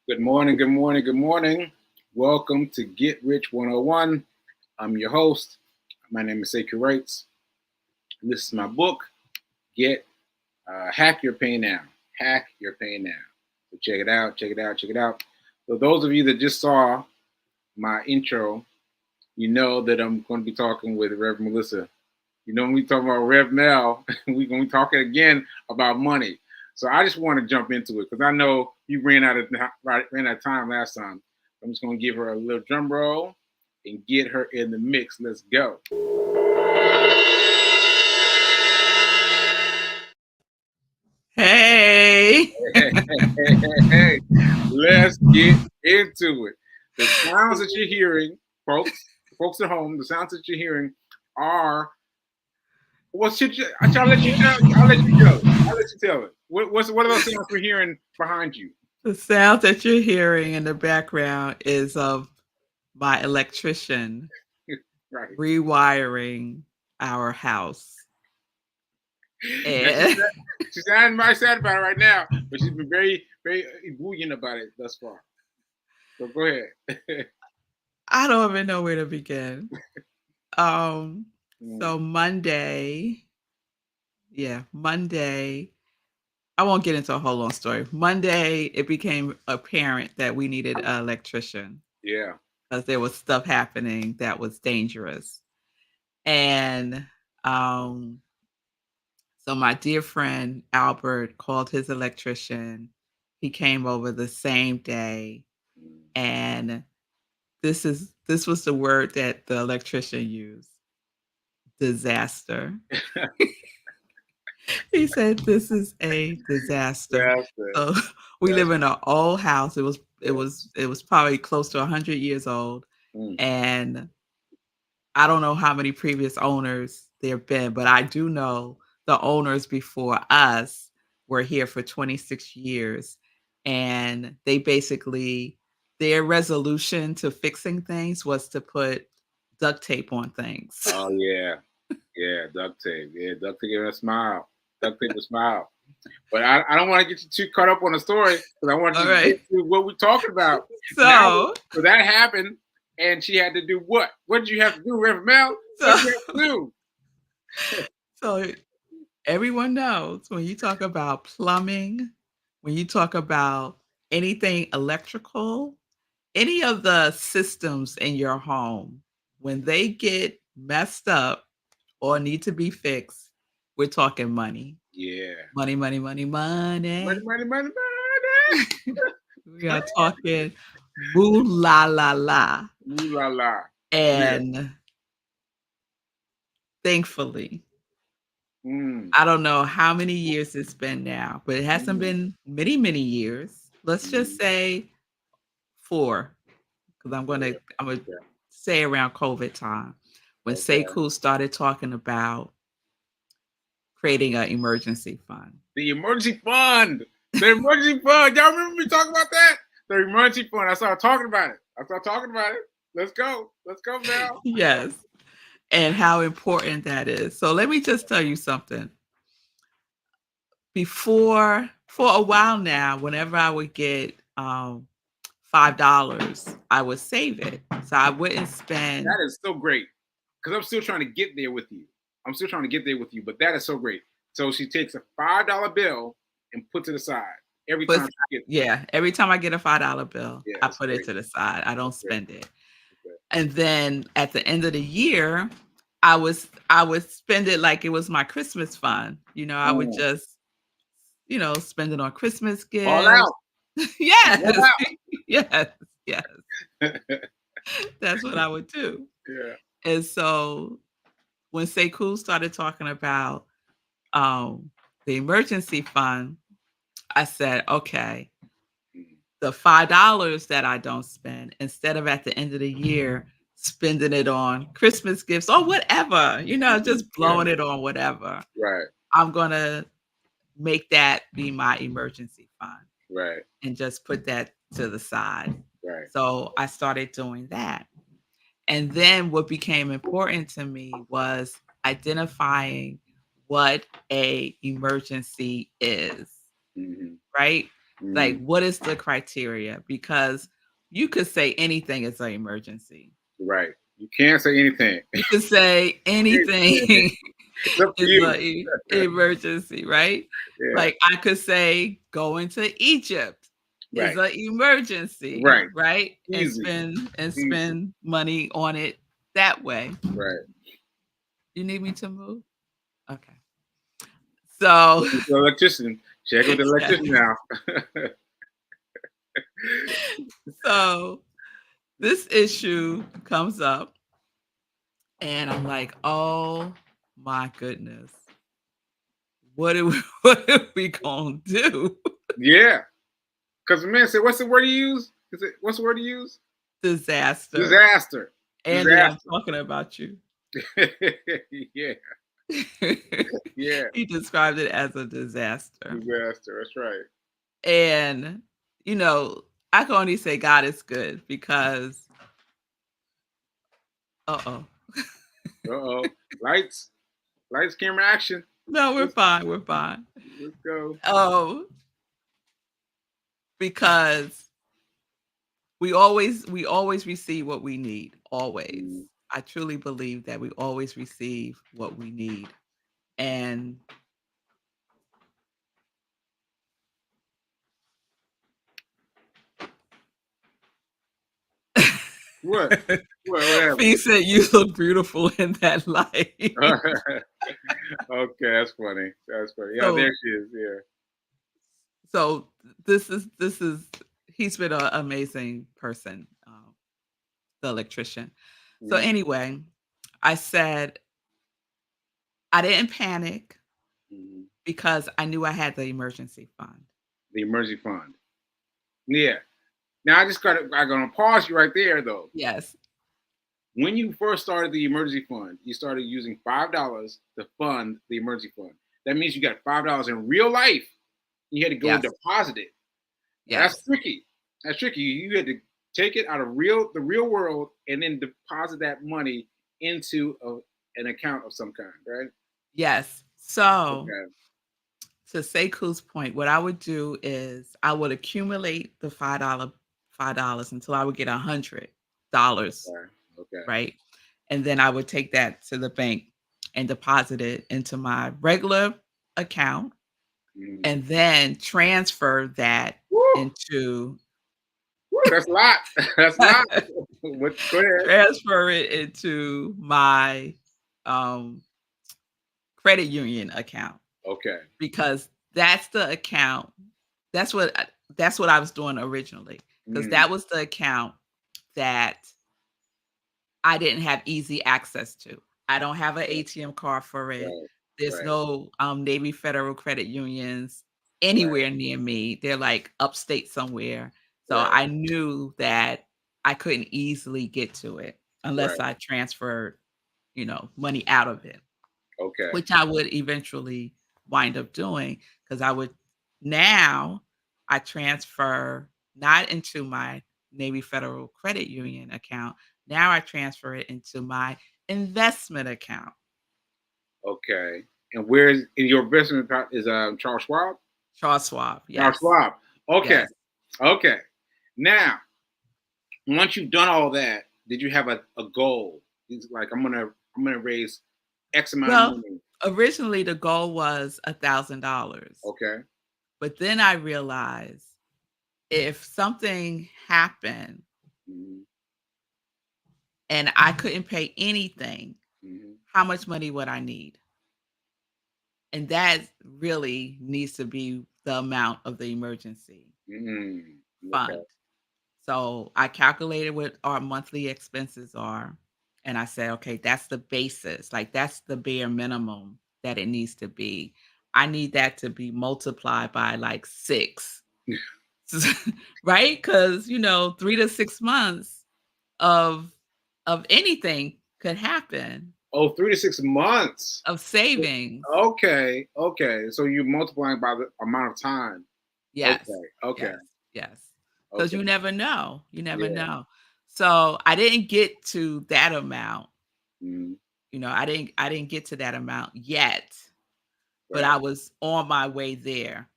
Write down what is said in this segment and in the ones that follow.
Good morning, good morning, good morning. Welcome to Get Rich 101. I'm your host. My name is Sekou Rates. This is my book, Get Hack Your Pain Now. Hack Your Pain Now. So check it out, check it out, check it out. So those of you that just saw my intro, you know that I'm going to be talking with Reverend Melissa. You know, when we talk about Rev Mel, we're going to be talking again about money. So I just want to jump into it because I know you ran out of time last time. I'm just going to give her a little drum roll and get her in the mix. Let's go. Hey. Hey, let's get into it. The sounds that you're hearing, folks at home, the sounds that you're hearing are what should you? I'll let you tell. I'll let you tell it. I'll let you tell it. What are those sounds we're hearing behind you? The sound that you're hearing in the background is of my electrician Right. rewiring our house. Now And she's not very sad about it right now, but she's been very ebullient about it thus far. So go ahead. I don't even know where to begin. Um, Mm, so Monday, I won't get into a whole long story. Monday, it became apparent that we needed an electrician yeah. because there was stuff happening that was dangerous. And um, So my dear friend Albert called his electrician. He came over the same day, and this was the word that the electrician used: disaster. He said this is a disaster. That's it. So we That's live in an old house. It yeah. was it was probably close to 100 years old, Mm, and I don't know how many previous owners there have been, but I do know the owners before us were here for 26 years. And they basically, their resolution to fixing things was to put duct tape on things. oh yeah. Yeah. Duct tape. Yeah. Duct tape and a smile. Duct tape and smile. But I don't want to get you too caught up on the story because I want All you to right. get to what we're talking about. Now, So, so that happened, and she had to do what? What did you have to do, Reverend Mel? What so, did you have to do? so everyone knows when you talk about plumbing, when you talk about anything electrical, any of the systems in your home, when they get messed up or need to be fixed, we're talking money. Yeah. Money, money, money, Money, money. money, money, money. We are talking boo la la la. Ooh la la. Yeah. And thankfully, Mm, I don't know how many years it's been now, but it hasn't mm, been many, many years. Let's just mm. say 4, because Yeah. I'm gonna Okay. say around COVID time when Okay. Sekou started talking about creating an emergency fund. The emergency fund. The emergency fund. Y'all remember me talking about that? The emergency fund. I started talking about it. I started talking about it. Let's go. Let's go, Mel. Yes, and how important that is. So let me just tell you something. For a while now, whenever I would get $5, I would save it. So I wouldn't spend. That is so great because I'm still trying to get there with you. I'm still trying to get there with you, but that is so great. So she takes a $5 bill and puts it aside every But time she gets it. yeah, every time I get a $5 bill, Yeah, I it's put it great. to the side. I don't It's great. spend it. It's great. And then at the end of the year, I would spend it like it was my Christmas fund. I would Mm. just, spend it on Christmas All gifts. out. All Yes. out. Yes. Yes. Yeah. That's what I would do. And so when Sekou started talking about um, the emergency fund, I said, okay, Mm. the $5 that I don't spend, instead of at the end of the year spending it on Christmas gifts or whatever, just Yeah. blowing it on whatever, Right. I'm going to make that be my emergency fund Right. and just put that to the side. Right. So I started doing that. And then what became important to me was identifying what a emergency is, Mm-hmm. right? Like, Mm, what is the criteria? Because you could say anything is an emergency. right. You can't say anything. You could say anything It's up to is you. a emergency, right? Yeah. Like, I could say going to Egypt is Right. an emergency, Right. right? And Easy. Easy. spend money on it that way. Right. You need me to move? Okay. So Check with the electrician. Check with the yeah. electrician now. So this issue comes up and I'm like, "Oh my goodness. What are we what are we going to do?" Yeah. Because the man said, what's the word you use? Is it what's the word you use? Disaster. Disaster. Andy, I'm Disaster. talking about you. Yeah. Yeah. He described it as a disaster. Disaster. That's right. And, you know, I can only say God is good because uh-oh. Uh-oh. Lights. Lights, camera, action. No, we're Let's, fine, we're fine. let's go. Oh, because we always receive what we need, always. Mm. I truly believe that we always receive what we need. And What? What happened? Fee said you look beautiful in that light. Okay, that's funny. That's funny. Yeah, there so she is. Yeah. so this is he's been an amazing person, the electrician. So Mm-hmm. anyway, I said I didn't panic Mm-hmm. because I knew I had the emergency fund. The emergency fund. Yeah. Now I'm gonna pause you right there though. Yes. When you first started the emergency fund, you started using $5 to fund the emergency fund. That means you got $5 in real life. You had to go and Yes. deposit it. Now, that's Yes. tricky. That's tricky. You had to take it out of the real world and then deposit that money into an account of some kind, right? Yes. So Okay. to Sekou's point, what I would do is I would accumulate the $5 until I would get $100, Okay. Okay. right? And then I would take that to the bank and deposit it into my regular account Mm. and then transfer that Woo! into Woo! That's a lot. That's a lot. Go ahead. transfer it into my um credit union account Okay. because that's the account. That's what that's what I was doing originally because Mm. that was the account that I didn't have easy access to. I don't have an ATM card for it. Right. There's Right. no Navy Federal credit unions Right. anywhere near me. They're like upstate somewhere. So Right. I knew that I couldn't easily get to it unless Right. I transferred, money out of it, Okay. which I would eventually wind up doing because now I transfer not into my Navy Federal Credit Union account. Now I transfer it into my investment account. Okay. And where's in your investment account is Charles Schwab? Charles Schwab. Charles Yes. Schwab. Okay. Yes. Okay. Now, once you've done all that, did you have a goal? It's like I'm gonna raise X amount of Well, money. originally the goal was $1,000. Okay. But then I realized if something happened Mm-hmm. and I couldn't pay anything, Mm-hmm. how much money would I need? And that really needs to be the amount of the emergency Mm-hmm. Okay. fund. So I calculated what our monthly expenses are. And I said, okay, that's the basis. Like that's the bare minimum that it needs to be. I need that to be multiplied by like six, right? Because 3 to 6 months of anything could happen Oh, 3 to 6 months. of savings. Okay. Okay. So you're multiplying by the amount of time. Yes. Okay. Okay. Yes. Yes. Because Okay. you never know. You never Yeah. know. So I didn't get to that amount. Mm-hmm. I didn't get to that amount yet, but Right. I was on my way there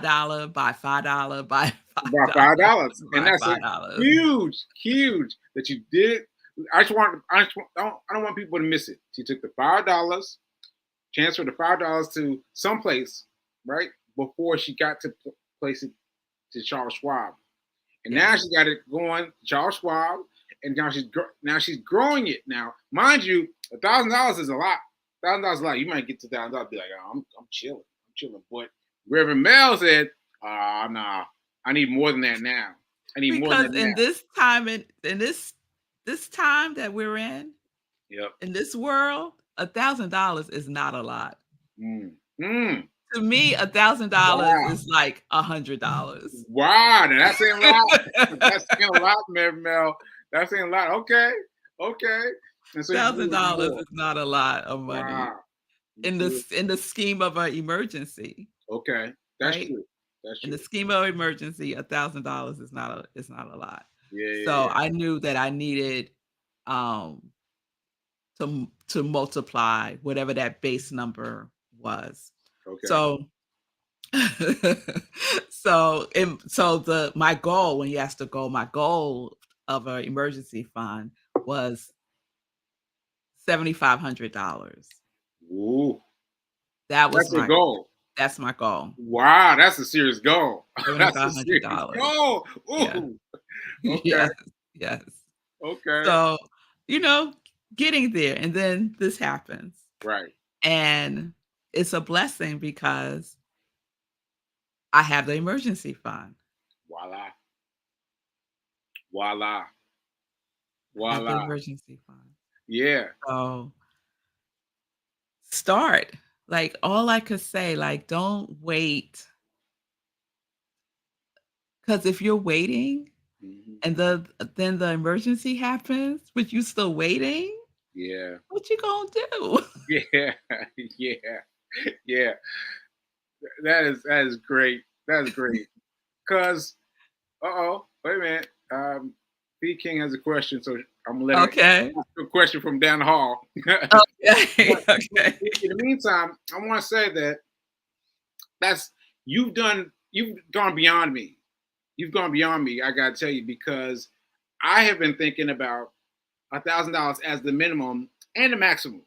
$5, buy $5, buy About $5, and buy that's a $5. huge that you did it. I don't want people to miss it. She took the $5, transferred the $5 to someplace, right before she got to place it to Charles Schwab, and now Yes. she got it going to Charles Schwab, and now she's growing it. Now, mind you, $1,000 is a lot. $1,000 is a lot. You might get to $1,000, be like, oh, I'm chilling, But Reverend Mel said, nah, I need more than that now. I need more than Because that in now. this time in this time that we're Yep. in this world, $1,000 is not a lot. Mm. Mm. To me, $1,000 Wow. is like $100. Wow. Now that's saying a lot. That's saying a lot, Mel. That's saying a lot. Okay. Okay. And so you thousand need dollars more. is not a lot of money Wow. You in do. the scheme of an emergency, Okay. That's right? true. That's In the true. scheme of emergency, $1,000 is not a lot. Yeah, yeah, So yeah. I knew that I needed to multiply whatever that base number was. Okay. So so the my goal when you asked the goal, my goal of an emergency fund was $7,500. Ooh. That was That's your my goal. that's my goal. Wow, that's a serious goal. That's a serious $7,500. goal. Yeah. Ooh. Okay. Yes. Yes. Okay. So, you know, getting there and then this happens. Right. And it's a blessing because I have the emergency fund. Voila. Voila. I have the Voila. emergency fund. Yeah. So start. Like all I could say, like, don't wait. Because if you're waiting Mhm. and then the emergency happens, but you still waiting, Yeah. what you gonna do? Yeah. Yeah. Yeah. That is great. That is great. Cause wait a minute. B King has a question, so I'm gonna let her Okay. ask a question from down the hall. Okay. But Okay. in the meantime, I want to say that that's you've gone beyond me. You've gone beyond me. I gotta tell you because I have been thinking about $1,000 as the minimum and the maximum.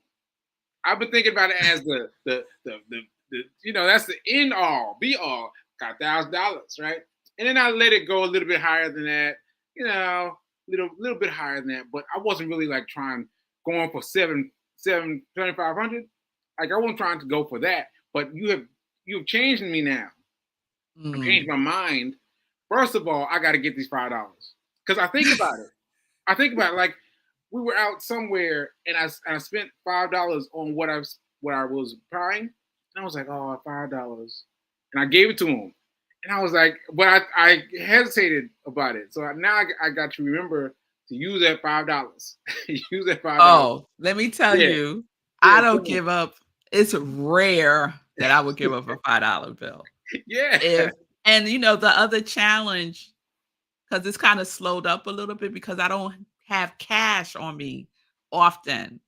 I've been thinking about it as the that's the end all be all. Got $1,000, right? And then I let it go a little bit higher than that, little bit higher than that. But I wasn't really like going for 7,500. Like I wasn't trying to go for that. But you've changed me now. I've changed Mm. my mind. First of all, I got to get these $5 because I think about it. I think about it like we were out somewhere and I spent $5 on what I was buying, and I was like, oh, $5, and I gave it to him, and I was like, but I hesitated about it, so now I got to remember to use that $5, use that $5. Oh, let me tell Yeah, you, yeah, I don't come give up. It's rare that I would give up a $5 bill. yeah, If and the other challenge, because it's kind of slowed up a little bit because I don't have cash on me often.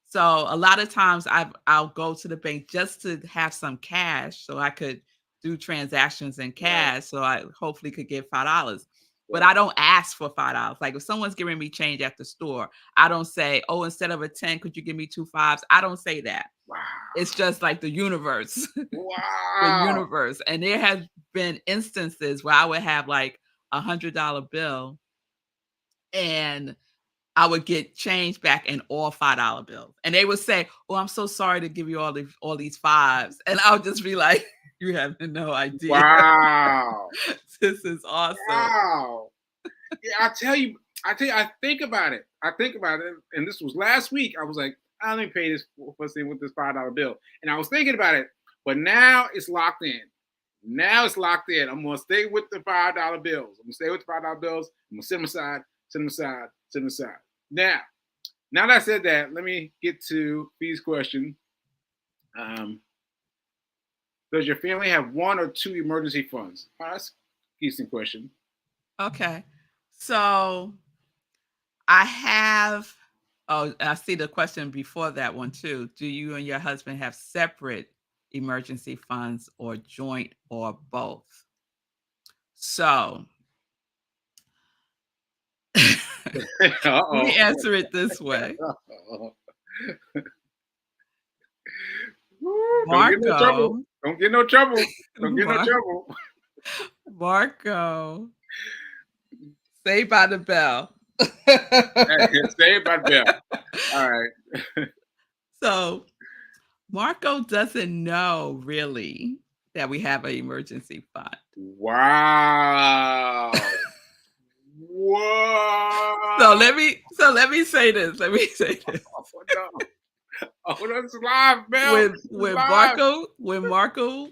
So a lot of times I'll go to the bank just to have some cash so I could do transactions in right, cash so I hopefully could get $5. But right, I don't ask for $5. Like if someone's giving me change at the store, I don't say, "Oh, instead of a 10, could you give me two fives?" I don't say that. wow, It's just like the universe. The wow, universe. And there has been instances where I would have like $100 bill and I would get change back in all $5 bills. And they would say, "Oh, I'm so sorry to give you all these fives." And I would just be like, "You have no idea. wow, This is awesome." wow. Yeah, I think about it. I think about it, and this was last week. I was like, I let me pay this first thing with this $5 bill, and I was thinking about it, but now it's locked in. Now it's locked in. I'm gonna stay with the $5 bills. I'm gonna stay with the $5 bills. I'm gonna set them aside, set them aside, set them aside. Now that I said that, let me get to Fee's question. Um, does your family have one or two emergency funds? Oh, that's a decent question. Okay. So I have I see the question before that one too. Do you and your husband have separate emergency funds or joint or both. So let me Uh-oh. answer it this way. Woo, don't get no trouble. Marco, Don't get no trouble. Don't get no Mar- trouble. Marco, Saved by the Bell. Saved by the bell. All right. So Marco doesn't know really that we have an emergency fund. Wow. So Wow. let me say this. Let me say this. Oh, no. Oh, that's live, Mel. When It's when live. Marco when Marco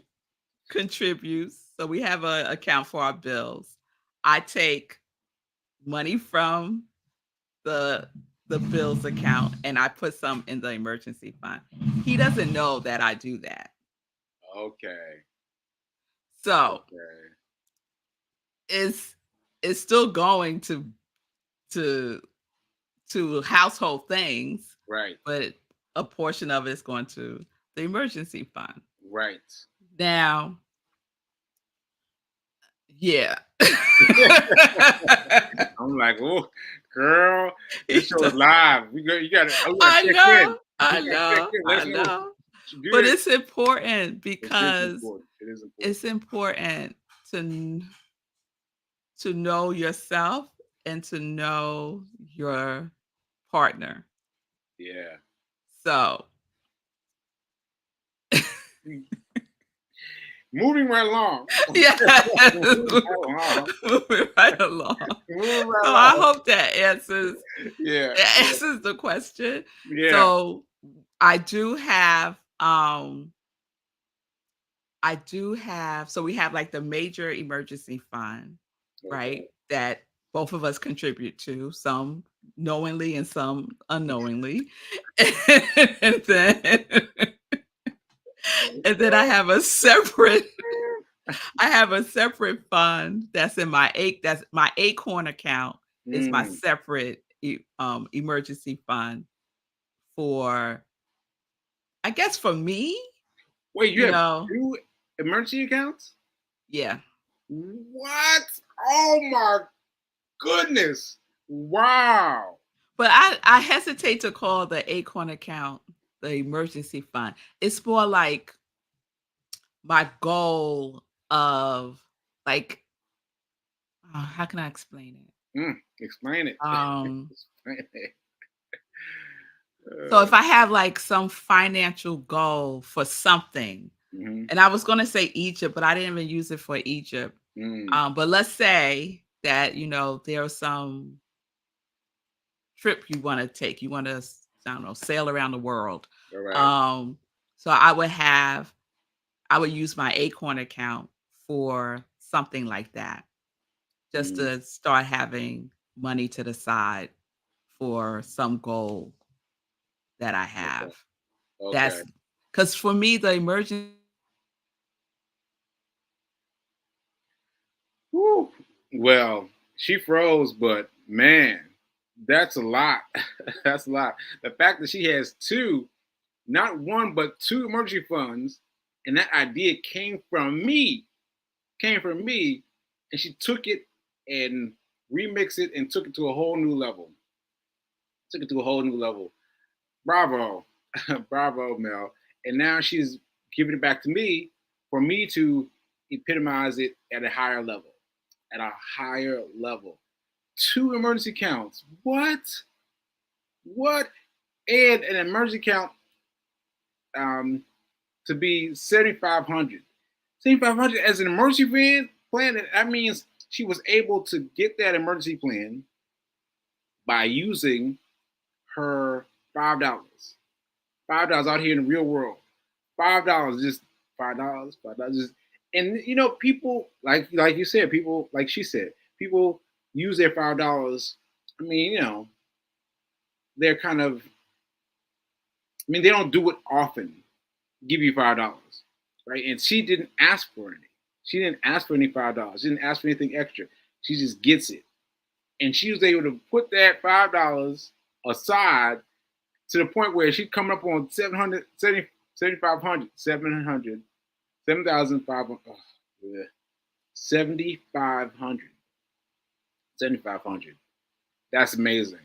contributes, so we have a account for our bills. I take money from the the bills account and I put some in the emergency fund. He doesn't know that I do that. Okay. So Okay. it's it's still going to to household things, Right. but a portion of it is going to the emergency fund. Right. Now, yeah. I'm like, oh, girl, He this show is does- live. We got to I check in. know, We I got to check know, in. Let I us know know. she But good. it's important It is because important. It is important. it's important to know yourself and to know your partner. Yeah. So, Moving right along. yes, Moving right along. moving right along. Moving right So I along. hope that answers Yeah. it Yeah. answers the question. Yeah. So I do have so we have like the major emergency fund, right? Okay. That both of us contribute to, some knowingly and some unknowingly. and then and then I have a separate fund that's my Acorn account is my Mm. separate emergency fund for I guess for me, Wait, you you have know, two emergency accounts? yeah. What? Oh my goodness. Wow. But I hesitate to call the Acorn account the emergency fund. It's more like my goal of like how can I explain it? Explain it. Um Explain it. so if I have like some financial goal for something, Mhm. and I was going to say Egypt, but I didn't even use it for Egypt. Mm. But let's say that there's some trip you want to take. You want to, I don't know, sail around the world. All right. Um, so I would use my Acorn account for something like that, just Mm. to start having money to the side for some goal that I Okay. have. Okay. That's because for me, the emergency. Whew. Well, she froze, but man, that's a lot. That's a lot. The fact that she has two, not one, but two emergency funds, and that idea came from me, and she took it and remixed it and took it to a whole new level. Took it to a whole new level. Bravo. Bravo, Mel. And now she's giving it back to me for me to epitomize it at a higher level. At a higher level. Two emergency counts. What? What? And an emergency count um, to be 7,500. 7,500 as an emergency plan. That means she was able to get that emergency plan by using her $5. $5 out here in the real world. $5, just $5, $5. Just, and people like you said, people like she said, people use their $5. I mean, they're kind of. I mean, they don't do it often. Give you $5, right? And she didn't ask for any. She didn't ask for any $5. She didn't ask for anything extra. She just gets it, and she was able to put that $5 aside to the point where she's coming up on 7,500, 700, 7,500, 7,500, 7,500. That's amazing.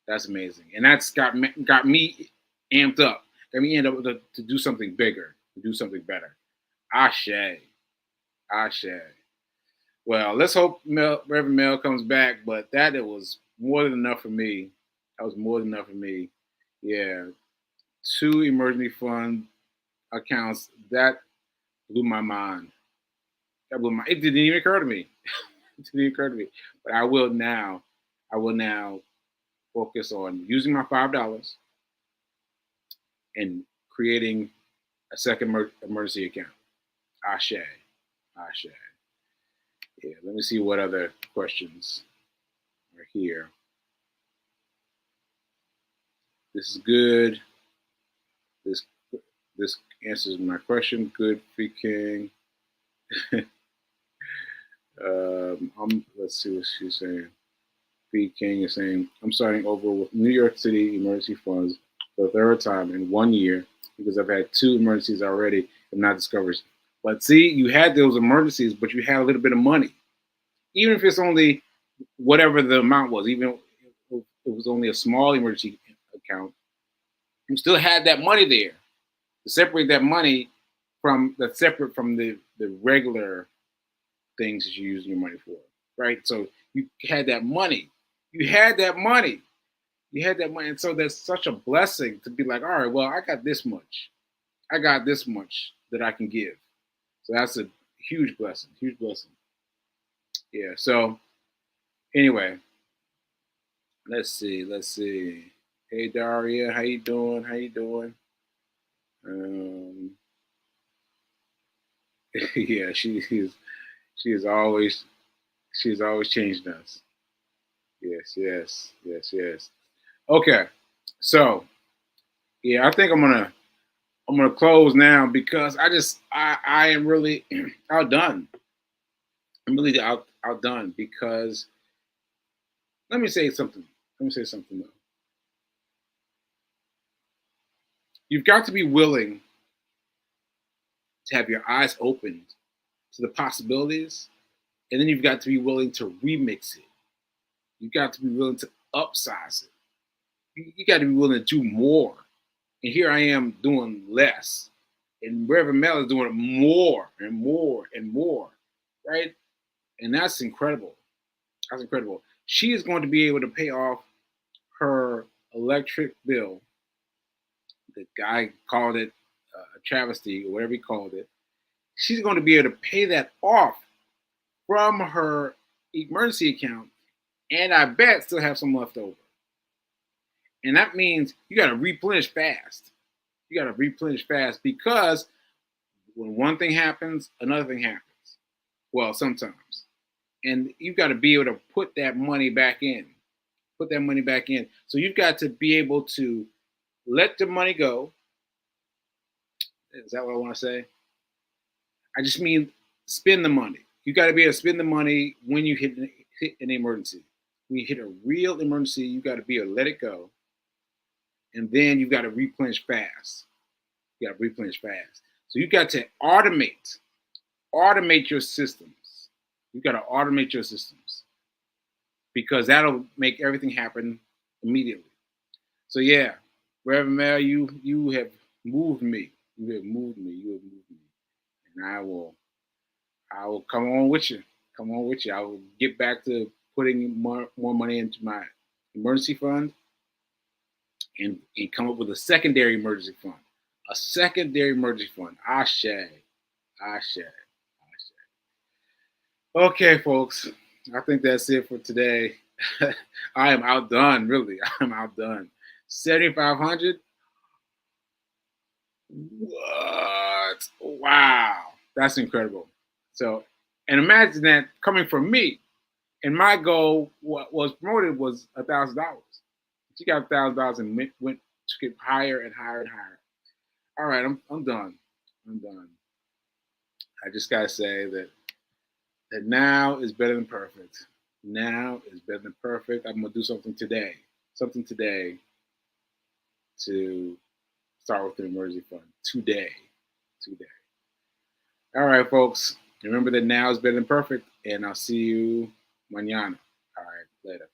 That's amazing, and that's got me amped up. Got me amped up to do something bigger, to do something better. Ashe, ashe. Well, let's hope Reverend Mel comes back, but that it was more than enough for me. That was more than enough for me. Yeah, two emergency fund accounts that blew my mind. That blew my. It didn't even occur to me. It didn't even occur to me. But I will now. I will now focus on using my $5 and creating a second emergency account. Ashe. Ashe. Yeah, let me see what other questions are here. This is good. This this answers my question. Good freaking. Let's see what she's saying. P. King is saying, I'm starting over with New York City emergency funds for the third time in 1 year because I've had two emergencies already and not discoveries. But see, you had those emergencies, but you had a little bit of money. Even if it's only whatever the amount was, even if it was only a small emergency account, you still had that money there to separate that money from that's separate from the regular things that you're using your money for, right? So you had that money. You had that money. You had that money. And so that's such a blessing to be like, all right, well, I got this much. I got this much that I can give. So that's a huge blessing. Huge blessing. Yeah. So anyway, let's see. Let's see. Hey Daria, how you doing? How you doing? Um, yeah, she is always she's always changing us. Yes, yes, yes, yes. Okay, so yeah, I think I'm gonna close now because I am really outdone. I'm really outdone because let me say something. Let me say something though. You've got to be willing to have your eyes opened to the possibilities, and then you've got to be willing to remix it. You've got to be willing to upsize it. You got to be willing to do more. And here I am doing less. And Reverend Mel is doing more and more and more, right? And that's incredible. That's incredible. She is going to be able to pay off her electric bill. The guy called it a travesty or whatever he called it. She's going to be able to pay that off from her emergency account, and I bet still have some left over. And that means you got to replenish fast. You got to replenish fast because when one thing happens, another thing happens. Well, sometimes. And you've got to be able to put that money back in. Put that money back in. So you've got to be able to let the money go. Is that what I want to say? I just mean spend the money. You got to be able to spend the money when you hit an emergency. When you hit a real emergency, you got to be able to let it go. And then you've got to replenish fast. You got to replenish fast. So you got to automate your systems. You got to automate your systems because that'll make everything happen immediately. So yeah, Reverend Mel, you have moved me. You have moved me. You have moved me, and I will come on with you. Come on with you. I will get back to putting more money into my emergency fund and come up with a secondary emergency fund. A secondary emergency fund. Ashe. Ashe. Ashe. Okay, folks. I think that's it for today. I am outdone, really. I'm outdone. 7,500. What? Wow. That's incredible. So, and imagine that coming from me. And my goal, what was promoted was $1,000. She got $1,000 and went to get higher and higher and higher. All right, I'm done. I'm done. I just gotta say that now is better than perfect. Now is better than perfect. I'm gonna do something today. Something today to start with the emergency fund today. Today. All right, folks. Remember that now is better than perfect, and I'll see you mañana. All right, later.